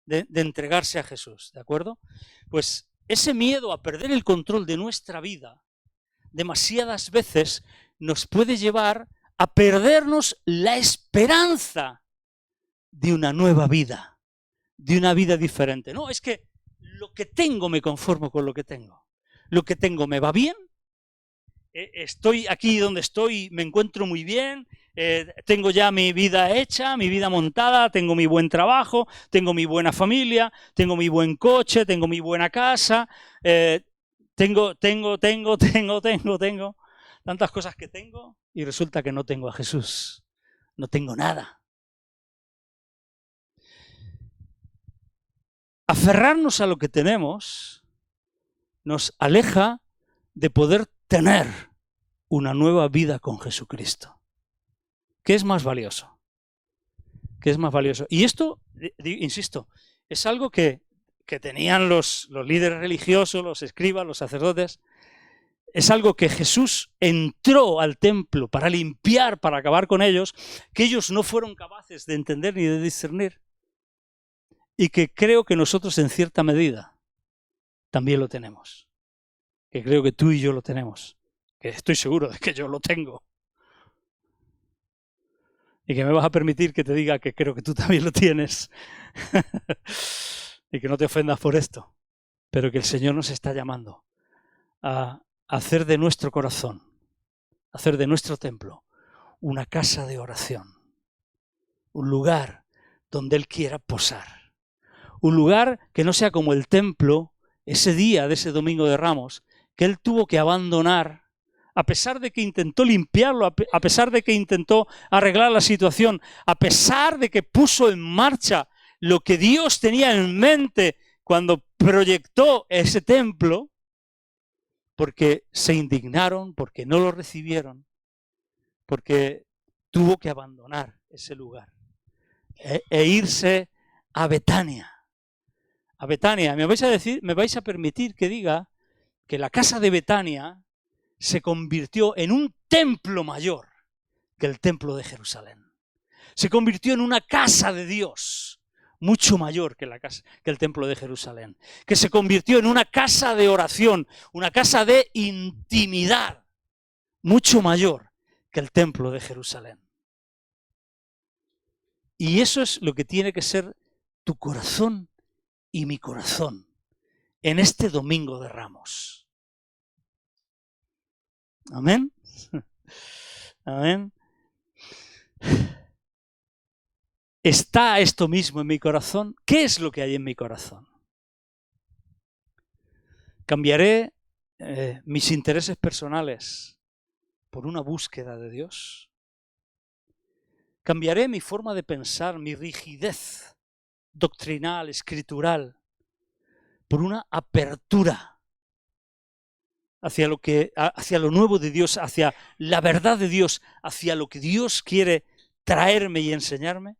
de entregarse a Jesús, ¿de acuerdo? Pues ese miedo a perder el control de nuestra vida, demasiadas veces nos puede llevar a perdernos la esperanza de una nueva vida, de una vida diferente. No, es que lo que tengo me conformo con lo que tengo. Lo que tengo me va bien, estoy aquí donde estoy, me encuentro muy bien, tengo ya mi vida hecha, mi vida montada, tengo mi buen trabajo, tengo mi buena familia, tengo mi buen coche, tengo mi buena casa, tengo tantas cosas que tengo y resulta que no tengo a Jesús, no tengo nada. Aferrarnos a lo que tenemos nos aleja de poder tener una nueva vida con Jesucristo. ¿Qué es más valioso? ¿Qué es más valioso? Y esto, insisto, es algo que tenían los líderes religiosos, los escribas, los sacerdotes. Es algo que Jesús entró al templo para limpiar, para acabar con ellos, que ellos no fueron capaces de entender ni de discernir. Y que creo que nosotros en cierta medida también lo tenemos. Que creo que tú y yo lo tenemos. Que estoy seguro de que yo lo tengo. Y que me vas a permitir que te diga que creo que tú también lo tienes. Y que no te ofendas por esto. Pero que el Señor nos está llamando a hacer de nuestro corazón, hacer de nuestro templo, una casa de oración. Un lugar donde Él quiera posar. Un lugar que no sea como el templo, ese día de ese Domingo de Ramos, que él tuvo que abandonar, a pesar de que intentó limpiarlo, a pesar de que intentó arreglar la situación, a pesar de que puso en marcha lo que Dios tenía en mente cuando proyectó ese templo, porque se indignaron, porque no lo recibieron, porque tuvo que abandonar ese lugar e irse a Betania. A Betania, me vais a permitir que diga que la casa de Betania se convirtió en un templo mayor que el templo de Jerusalén. Se convirtió en una casa de Dios mucho mayor que el templo de Jerusalén. Que se convirtió en una casa de oración, una casa de intimidad mucho mayor que el templo de Jerusalén. Y eso es lo que tiene que ser tu corazón y mi corazón en este Domingo de Ramos. Amén. Amén. ¿Está esto mismo en mi corazón? ¿Qué es lo que hay en mi corazón? ¿Cambiaré mis intereses personales por una búsqueda de Dios? ¿Cambiaré mi forma de pensar, mi rigidez doctrinal, escritural, por una apertura hacia lo nuevo de Dios, hacia la verdad de Dios, hacia lo que Dios quiere traerme y enseñarme?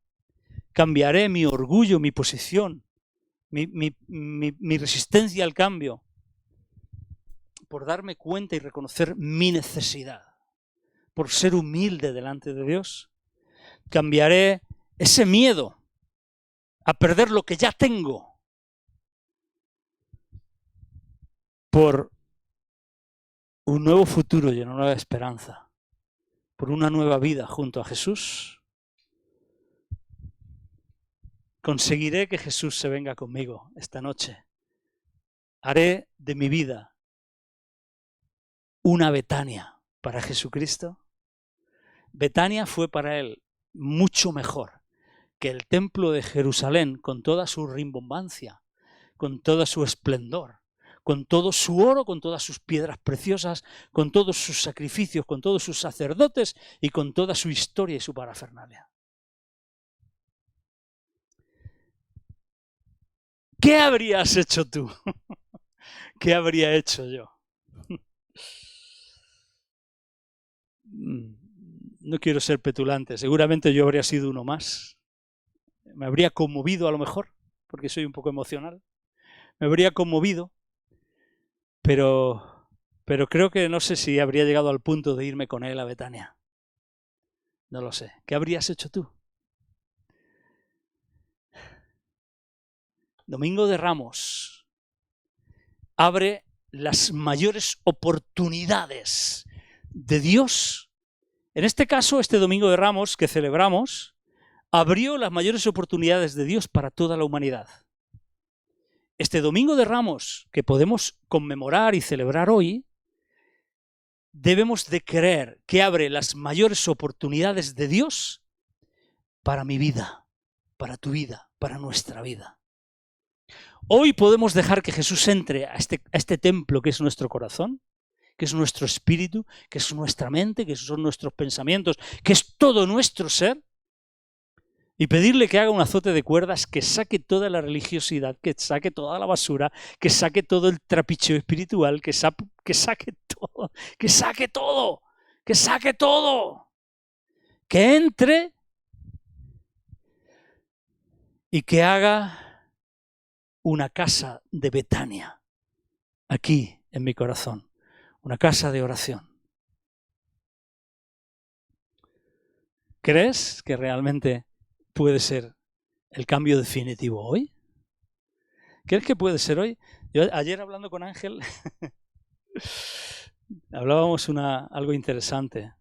¿Cambiaré mi orgullo, mi posición, mi resistencia al cambio por darme cuenta y reconocer mi necesidad, por ser humilde delante de Dios? ¿Cambiaré ese miedo a perder lo que ya tengo por un nuevo futuro y una nueva esperanza por una nueva vida junto a Jesús, conseguiré que Jesús se venga conmigo esta noche. Haré de mi vida una Betania para Jesucristo. Betania fue para él mucho mejor que el templo de Jerusalén, con toda su rimbombancia, con todo su esplendor, con todo su oro, con todas sus piedras preciosas, con todos sus sacrificios, con todos sus sacerdotes y con toda su historia y su parafernalia. ¿Qué habrías hecho tú? ¿Qué habría hecho yo? No quiero ser petulante, seguramente yo habría sido uno más. Me habría conmovido a lo mejor, porque soy un poco emocional. Me habría conmovido, pero creo que no sé si habría llegado al punto de irme con él a Betania. No lo sé. ¿Qué habrías hecho tú? Domingo de Ramos abre las mayores oportunidades de Dios. En este caso, este Domingo de Ramos que celebramos, abrió las mayores oportunidades de Dios para toda la humanidad. Este Domingo de Ramos que podemos conmemorar y celebrar hoy, debemos de creer que abre las mayores oportunidades de Dios para mi vida, para tu vida, para nuestra vida. Hoy podemos dejar que Jesús entre a este templo que es nuestro corazón, que es nuestro espíritu, que es nuestra mente, que son nuestros pensamientos, que es todo nuestro ser, y pedirle que haga un azote de cuerdas, que saque toda la religiosidad, que saque toda la basura, que saque todo el trapicheo espiritual, que saque todo, que saque todo, que saque todo, que entre y que haga una casa de Betania aquí en mi corazón, una casa de oración. ¿Crees que realmente puede ser el cambio definitivo hoy? ¿Crees que puede ser hoy? Yo ayer hablando con Ángel hablábamos algo interesante.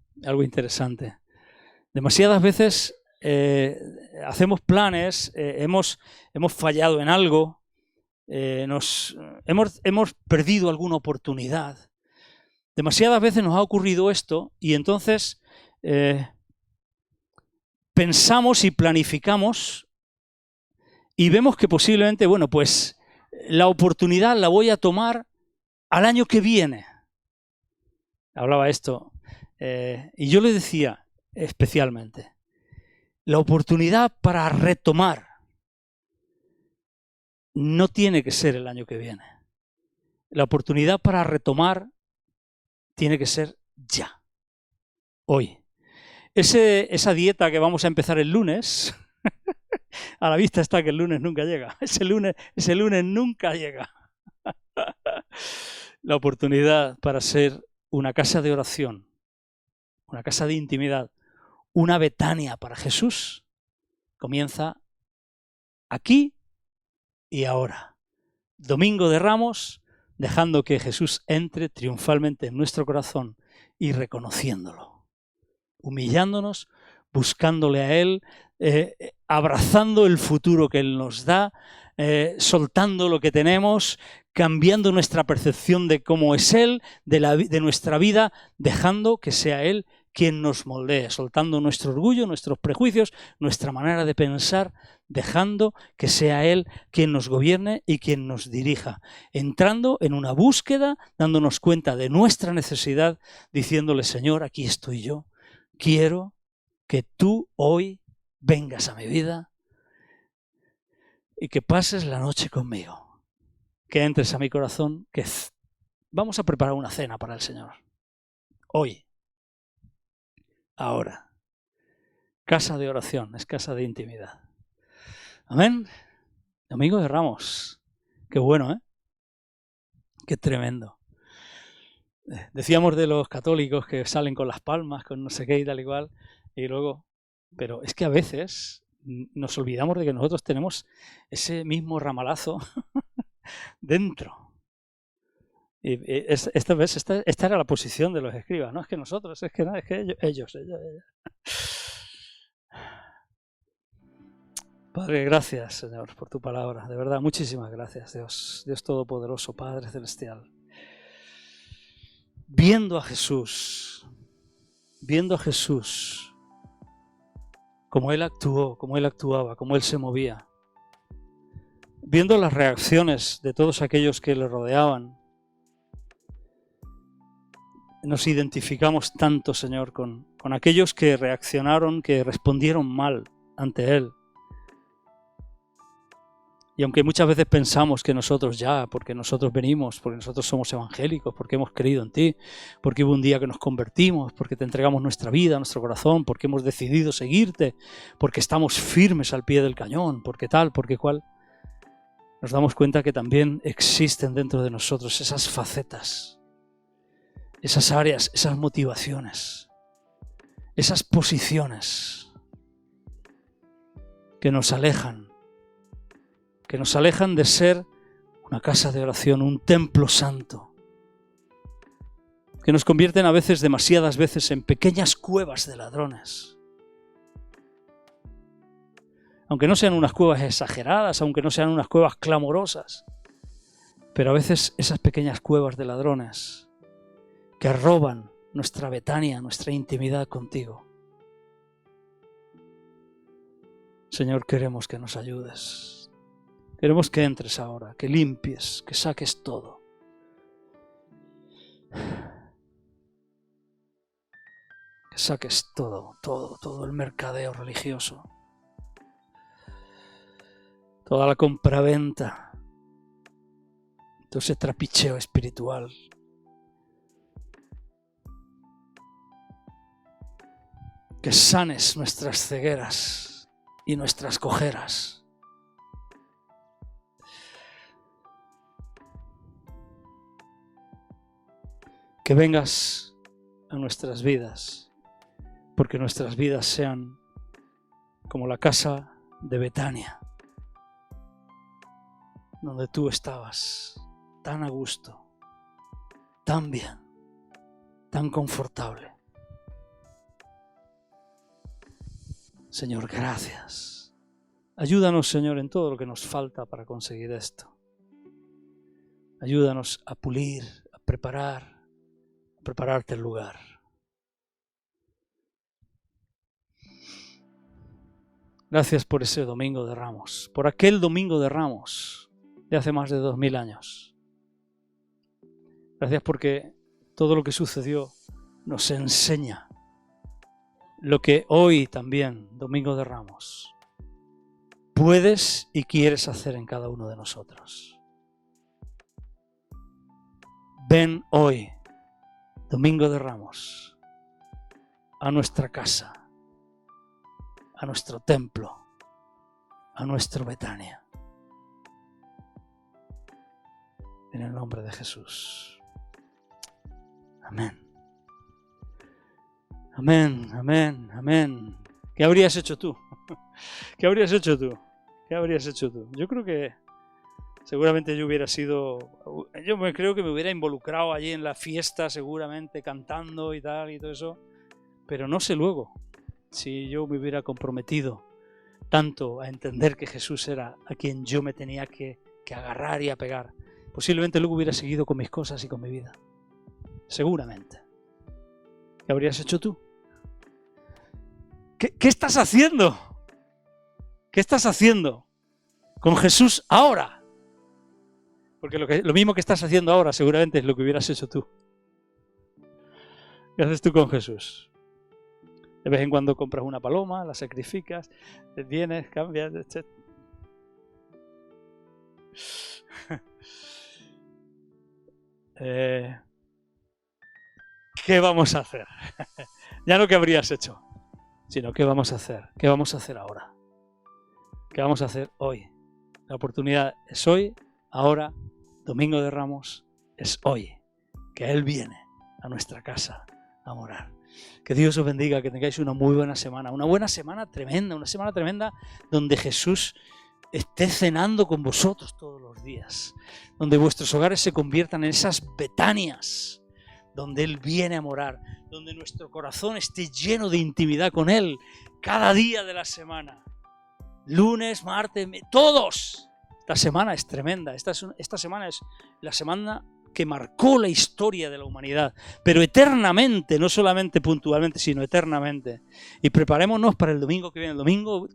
Demasiadas veces hacemos planes, hemos fallado en algo, hemos perdido alguna oportunidad. Demasiadas veces nos ha ocurrido esto y entonces pensamos y planificamos y vemos que posiblemente, bueno, pues la oportunidad la voy a tomar al año que viene. Hablaba esto y yo le decía especialmente, la oportunidad para retomar no tiene que ser el año que viene. La oportunidad para retomar tiene que ser ya, hoy. Esa dieta que vamos a empezar el lunes, a la vista está que el lunes nunca llega. Ese lunes nunca llega. La oportunidad para ser una casa de oración, una casa de intimidad, una Betania para Jesús, comienza aquí y ahora. Domingo de Ramos, dejando que Jesús entre triunfalmente en nuestro corazón y reconociéndolo, humillándonos, buscándole a Él, abrazando el futuro que Él nos da, soltando lo que tenemos, cambiando nuestra percepción de cómo es Él, de nuestra vida, dejando que sea Él quien nos moldee, soltando nuestro orgullo, nuestros prejuicios, nuestra manera de pensar, dejando que sea Él quien nos gobierne y quien nos dirija, entrando en una búsqueda, dándonos cuenta de nuestra necesidad, diciéndole, Señor, aquí estoy yo, quiero que tú hoy vengas a mi vida y que pases la noche conmigo, que entres a mi corazón, que vamos a preparar una cena para el Señor, hoy. Ahora, casa de oración, es casa de intimidad. Amén. Domingo de Ramos. Qué bueno, ¿eh? Qué tremendo. Decíamos de los católicos que salen con las palmas, con no sé qué y tal igual, y luego... Pero es que a veces nos olvidamos de que nosotros tenemos ese mismo ramalazo dentro. Esta vez esta era la posición de los escribas, no es que nosotros, es que ellos. Padre, gracias, Señor, por tu palabra. De verdad, muchísimas gracias, Dios. Dios Todopoderoso, Padre Celestial. Viendo a Jesús, como Él actuó, como Él actuaba, como Él se movía, viendo las reacciones de todos aquellos que le rodeaban, nos identificamos tanto, Señor, con aquellos que reaccionaron, que respondieron mal ante Él. Y aunque muchas veces pensamos que nosotros ya, porque nosotros venimos, porque nosotros somos evangélicos, porque hemos creído en ti, porque hubo un día que nos convertimos, porque te entregamos nuestra vida, nuestro corazón, porque hemos decidido seguirte, porque estamos firmes al pie del cañón, porque tal, porque cual, nos damos cuenta que también existen dentro de nosotros esas facetas, esas áreas, esas motivaciones, esas posiciones que nos alejan de ser una casa de oración, un templo santo, que nos convierten a veces, demasiadas veces, en pequeñas cuevas de ladrones. Aunque no sean unas cuevas exageradas, aunque no sean unas cuevas clamorosas, pero a veces esas pequeñas cuevas de ladrones que roban nuestra Betania, nuestra intimidad contigo. Señor, queremos que nos ayudes. Queremos que entres ahora, que limpies, que saques todo. Que saques todo el mercadeo religioso. Toda la compraventa. Todo ese trapicheo espiritual. Que sanes nuestras cegueras y nuestras cojeras. Que vengas a nuestras vidas, porque nuestras vidas sean como la casa de Betania, donde tú estabas tan a gusto, tan bien, tan confortable. Señor, gracias. Ayúdanos, Señor, en todo lo que nos falta para conseguir esto. Ayúdanos a pulir, a prepararte el lugar. Gracias por ese Domingo de Ramos, por aquel Domingo de Ramos de hace más de 2000 años. Gracias porque todo lo que sucedió nos enseña lo que hoy también, Domingo de Ramos, puedes y quieres hacer en cada uno de nosotros. Ven hoy, Domingo de Ramos, a nuestra casa, a nuestro templo, a nuestro Betania. En el nombre de Jesús. Amén. Amén, amén, amén. ¿Qué habrías hecho tú? ¿Qué habrías hecho tú? ¿Qué habrías hecho tú? Yo creo que seguramente yo creo que me hubiera involucrado allí en la fiesta, seguramente cantando y tal y todo eso, pero no sé luego si yo me hubiera comprometido tanto a entender que Jesús era a quien yo me tenía que agarrar y apegar. Posiblemente luego hubiera seguido con mis cosas y con mi vida. Seguramente. ¿Qué habrías hecho tú? ¿Qué estás haciendo? ¿Qué estás haciendo con Jesús ahora? Porque lo mismo que estás haciendo ahora seguramente es lo que hubieras hecho tú. ¿Qué haces tú con Jesús? De vez en cuando compras una paloma, la sacrificas, vienes, cambias, etc. ¿Qué vamos a hacer? Ya no qué habrías hecho, sino qué vamos a hacer. ¿Qué vamos a hacer ahora? ¿Qué vamos a hacer hoy? La oportunidad es hoy, ahora, Domingo de Ramos, es hoy, que Él viene a nuestra casa a morar. Que Dios os bendiga, que tengáis una muy buena semana tremenda, una semana tremenda donde Jesús esté cenando con vosotros todos los días, donde vuestros hogares se conviertan en esas Betanias, donde Él viene a morar, donde nuestro corazón esté lleno de intimidad con Él cada día de la semana, lunes, martes, todos. Esta semana es tremenda, esta semana es la semana que marcó la historia de la humanidad, pero eternamente, no solamente puntualmente, sino eternamente. Y preparémonos para el domingo que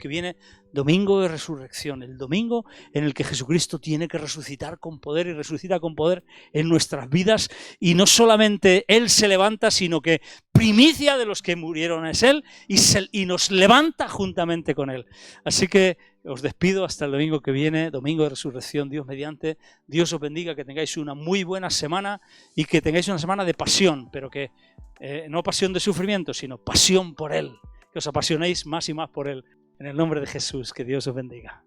viene, domingo de resurrección, el domingo en el que Jesucristo tiene que resucitar con poder y resucita con poder en nuestras vidas, y no solamente Él se levanta, sino que primicia de los que murieron es Él y nos levanta juntamente con Él. Así que os despido hasta el domingo que viene, domingo de resurrección, Dios mediante. Dios os bendiga, que tengáis una muy buena semana y que tengáis una semana de pasión, pero que no pasión de sufrimiento, sino pasión por Él, que os apasionéis más y más por Él. En el nombre de Jesús, que Dios os bendiga.